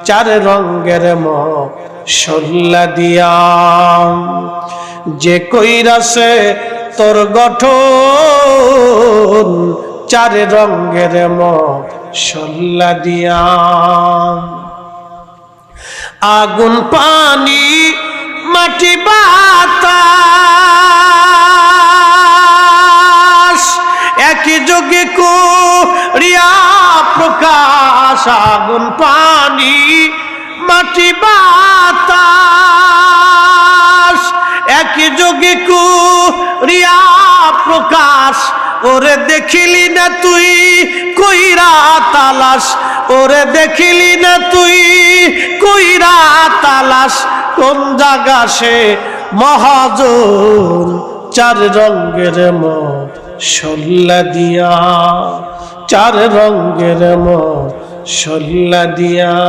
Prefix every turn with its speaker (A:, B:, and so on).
A: চার রঙের মশলা দিয়া। যে কইরাছে তোর গঠন চার রঙের মশলা দিয়া। আগুন পানি মাটি বাতাস একই যোগে করিয়া প্রকাশ। আগুন পানি মাটি বাতাস একই যোগে করিয়া প্রকাশ। ওরে দেখিলি না তুই কইরা তালাশ, ওরে দেখিলি না তুই কইরা তালাশ। কোন জায়গা সে মহাজন চার রঙের মশলা দিয়া, চার রঙের মশলা দিয়া।